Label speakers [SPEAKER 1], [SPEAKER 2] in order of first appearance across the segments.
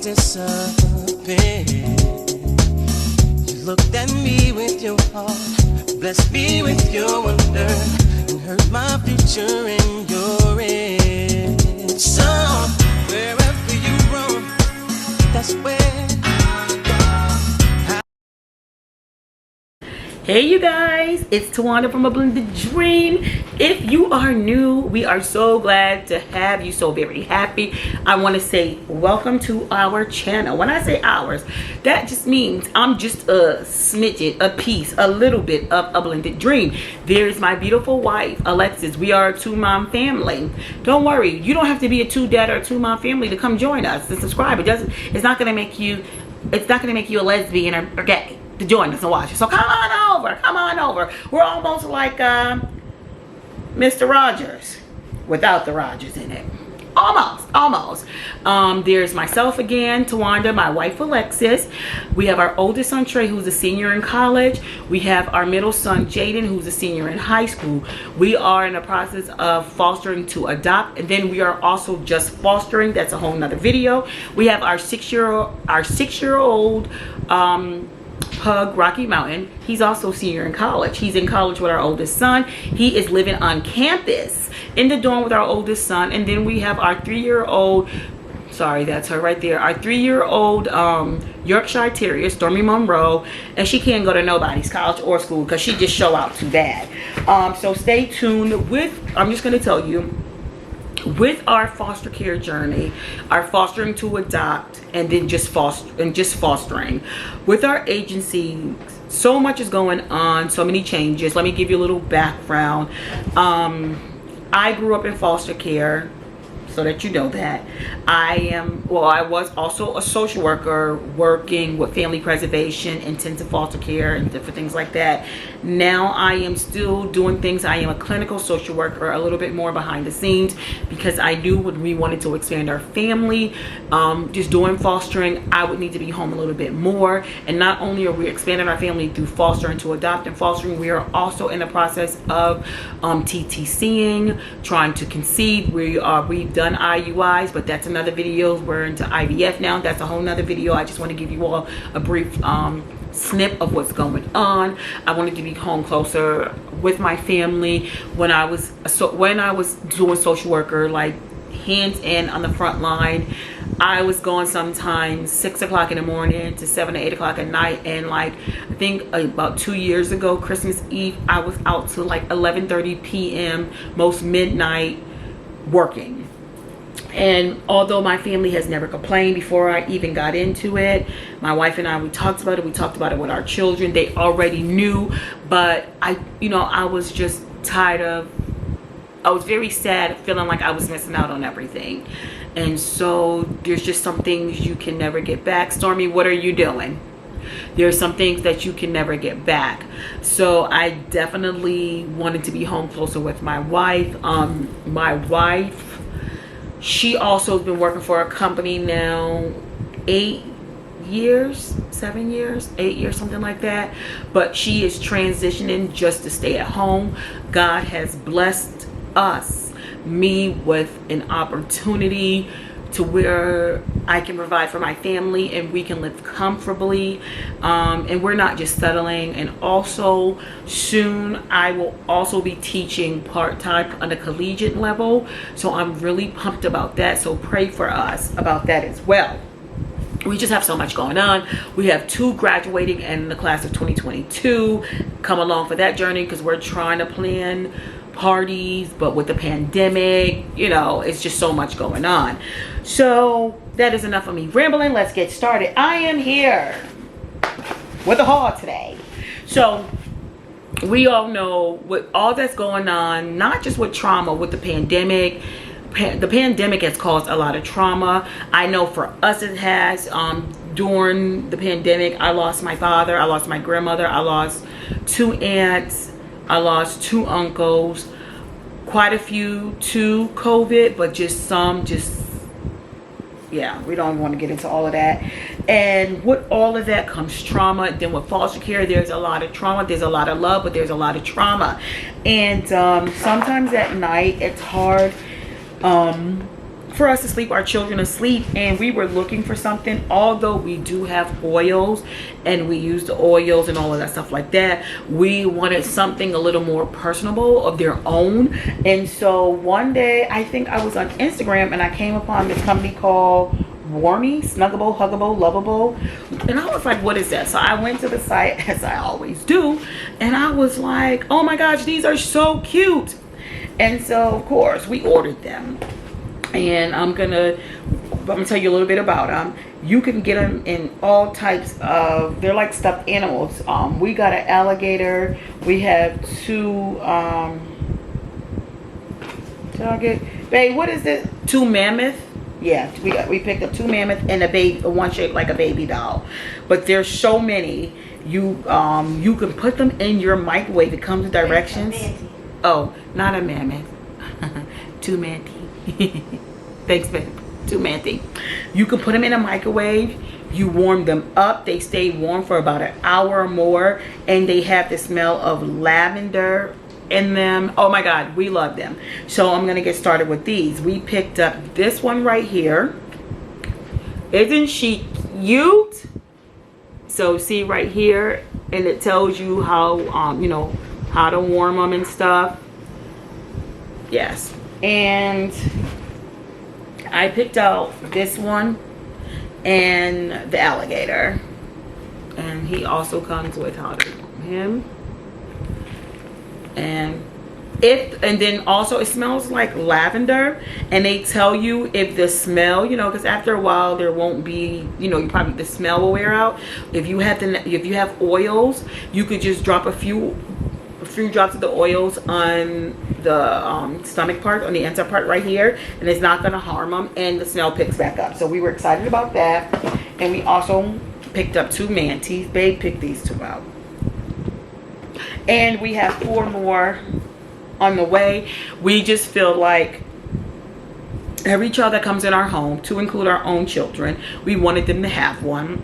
[SPEAKER 1] Disappeared. You looked at me with your heart, blessed me with your wonder, and heard my future in your end. So wherever you roam, that's where.
[SPEAKER 2] Hey you guys, it's Tawanda from A Blended Dream. If you are new, we are so glad to have you, so very happy. I want to say welcome to our channel. When I say ours, that just means I'm just a smidget, a piece, a little bit of A Blended Dream. There's my beautiful wife, Alexis. We are a two-mom family. Don't worry, you don't have to be a two-dad or a two-mom family to come join us and subscribe. It's not gonna make you a lesbian or gay to join us and watch it. So come on over. We're almost like Mr. Rogers without the Rogers in it. Almost. There's myself again, Tawanda, my wife Alexis. We have our oldest son Trey, who's a senior in college. We have our middle son Jaden, who's a senior in high school. We are in the process of fostering to adopt, and then we are also just fostering. That's a whole nother video. We have our six-year-old Pug, Rocky Mountain. He's also senior in college. He's in college with our oldest son. He is living on campus in the dorm with our oldest son. And then we have our 3-year-old, sorry, that's her right there, our 3-year-old Yorkshire Terrier, Stormy Monroe, and she can't go to nobody's college or school because she just show out too bad. So stay tuned with, I'm just going to tell you, with our foster care journey, our fostering to adopt, and then just fostering with our agency, so much is going on, so many changes. Let me give you a little background. I grew up in foster care, so that you know that. I was also a social worker working with family preservation, intensive foster care, and different things like that. Now I am still doing things. I am a clinical social worker, a little bit more behind the scenes, because I knew when we wanted to expand our family, just doing fostering, I would need to be home a little bit more. And not only are we expanding our family through fostering to adopt and fostering, we are also in the process of TTCing, trying to conceive. We've done IUIs, but that's another video. We're into IVF now. That's a whole nother video. I just want to give you all a brief snip of what's going on. I wanted to be home closer with my family when I was doing social worker, like hands in on the front line. I was gone sometimes 6 o'clock in the morning to 7 to 8 o'clock at night, and like I think about 2 years ago, Christmas Eve, I was out to like 11:30 p.m. most midnight working. And although my family has never complained before I even got into it, my wife and I, we talked about it with our children. They already knew, but I was just tired of, I was very sad, feeling like I was missing out on everything. And so there's just some things you can never get back. Stormy, what are you doing? There's some things that you can never get back. So I definitely wanted to be home closer with my wife. She also has been working for a company now 8 years, 7 years, 8 years, something like that. But she is transitioning just to stay at home. God has blessed me with an opportunity to where I can provide for my family and we can live comfortably, and we're not just settling. And also soon I will also be teaching part-time on a collegiate level, so I'm really pumped about that. So pray for us about that as well. We just have so much going on. We have 2 graduating in the class of 2022. Come along for that journey, because we're trying to plan parties, but with the pandemic, it's just so much going on. So that is enough of me rambling. Let's get started. I am here with a haul today. So we all know with all that's going on, not just with trauma, with the pandemic. The pandemic has caused a lot of trauma. I know for us it has. During the pandemic, I lost my father, I lost my grandmother, I lost 2 aunts, I lost 2 uncles, quite a few to COVID, but yeah, we don't want to get into all of that. And with all of that comes trauma. Then with foster care, there's a lot of trauma. There's a lot of love, but there's a lot of trauma. And sometimes at night, it's hard for us to sleep our children to sleep, and we were looking for something. Although we do have oils and we use the oils and all of that stuff like that, we wanted something a little more personable of their own. And so one day, I think I was on Instagram and I came upon this company called Warmies, Snuggable, Huggable, Lovable, and I was like, what is that? So I went to the site, as I always do, and I was like, oh my gosh, these are so cute. And so of course we ordered them, and I'm gonna tell you a little bit about them. You can get them in all types of, they're like stuffed animals. We got an alligator, we have two babe, what is this, two mammoth. Yeah, we picked up two mammoth and a baby, one shaped like a baby doll. But there's so many. You can put them in your microwave. It comes with directions. Oh, not a mammoth. Two manty. Thanks, babe. Two manty. You can put them in a microwave. You warm them up. They stay warm for about an hour or more, and they have the smell of lavender in them. Oh my god, we love them. So I'm gonna get started with these. We picked up this one right here. Isn't she cute? So see right here, and it tells you how you know, how to warm them and stuff. Yes. And I picked out this one and the alligator, and he also comes with how to warm him. And then also it smells like lavender, and they tell you if the smell, you know, because after a while there won't be, you know, you probably, the smell will wear out. If you have oils, you could just drop a few drops of the oils on the stomach part, on the inside part right here, and it's not going to harm them, and the smell picks back up. So we were excited about that. And we also picked up two mantis. Babe picked these two out. And we have 4 more on the way. We just feel like every child that comes in our home, to include our own children, we wanted them to have one.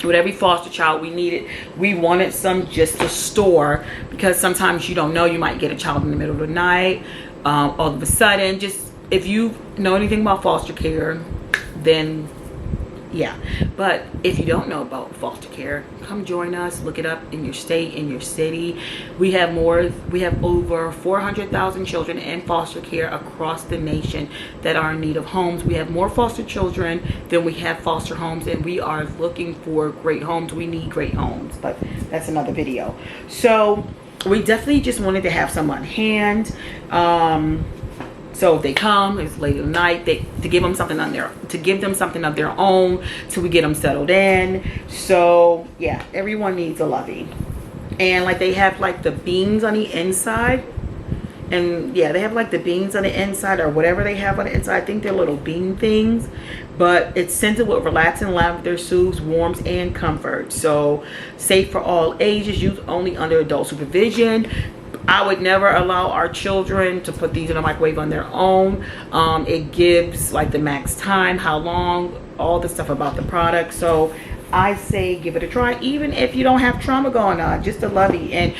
[SPEAKER 2] With every foster child we wanted some just to store, because sometimes you don't know, you might get a child in the middle of the night, all of a sudden. Just if you know anything about foster care, then yeah. But if you don't know about foster care, come join us. Look it up in your state, in your city. We have over 400,000 children in foster care across the nation that are in need of homes. We have more foster children than we have foster homes, and we are looking for great homes. We need great homes, but that's another video. So we definitely just wanted to have some on hand. So if they come, it's late at night, to give them something of their own till we get them settled in. So yeah, everyone needs a lovey. And like they have like the beans on the inside, and yeah, they have like the beans on the inside, or whatever they have on the inside. I think they're little bean things, but it's scented with relaxing lavender, soothes, warms, and comfort. So safe for all ages, used only under adult supervision. I would never allow our children to put these in a microwave on their own. It gives like the max time, how long, all the stuff about the product. So I say give it a try, even if you don't have trauma going on, just a lovey. And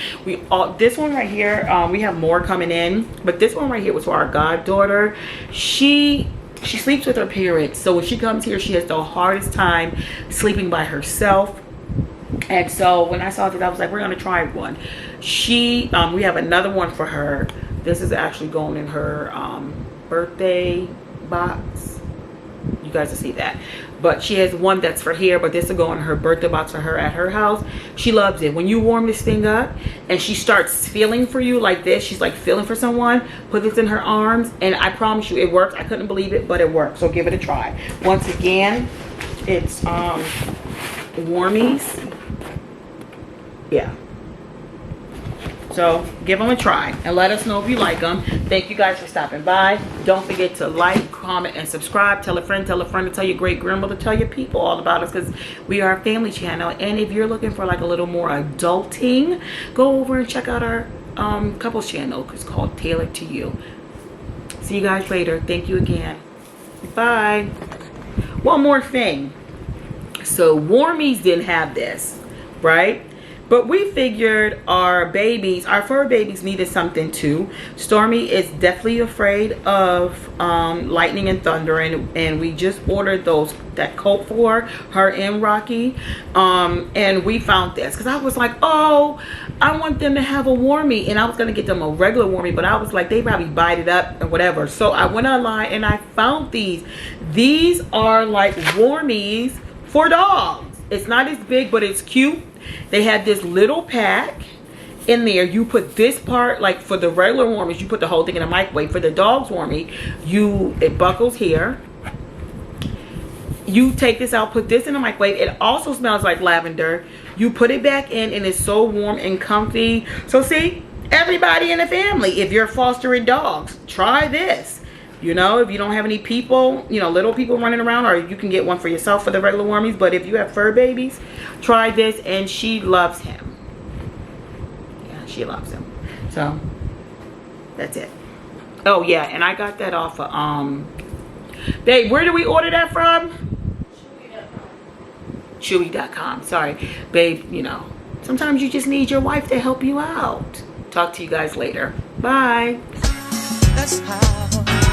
[SPEAKER 2] this one right here, we have more coming in, but this one right here was for our goddaughter. She sleeps with her parents, so when she comes here, she has the hardest time sleeping by herself. And so when I saw that, I was like, we're gonna try one. We have another one for her. This is actually going in her birthday box. You guys will see that. But she has one that's for here, but this will go in her birthday box for her at her house. She loves it. When you warm this thing up and she starts feeling for you like this, she's like feeling for someone, put this in her arms, and I promise you it works. I couldn't believe it, but it works. So give it a try. Once again, it's Warmies. Yeah. So give them a try and let us know if you like them. Thank you guys for stopping by. Don't forget to like, comment, and subscribe. Tell a friend to tell your great grandmother, tell your people all about us, because we are a family channel. And if you're looking for like a little more adulting, go over and check out our couples channel. It's called Tailored to You. See you guys later. Thank you again. Bye. One more thing. So Warmies didn't have this, right? But we figured our fur babies needed something too. Stormy is definitely afraid of lightning and thunder, and we just ordered that coat for her and Rocky. And we found this because I was like, oh, I want them to have a Warmie, and I was gonna get them a regular Warmie, but I was like, they probably bite it up and whatever. So I went online and I found these. These are like Warmies for dogs. It's not as big, but it's cute. They have this little pack in there. You put this part, like for the regular Warmies, you put the whole thing in a microwave. For the dog's Warmie, it buckles here. You take this out, put this in the microwave. It also smells like lavender. You put it back in, and it's so warm and comfy. So see, everybody in the family, if you're fostering dogs, try this. You know, if you don't have any people, you know, little people running around, or you can get one for yourself for the regular Warmies. But if you have fur babies, try this, and she loves him. Yeah, she loves him. So that's it. Oh yeah, and I got that off of babe, where do we order that from? Chewy.com. Sorry, babe, you know, sometimes you just need your wife to help you out. Talk to you guys later. Bye.
[SPEAKER 1] That's how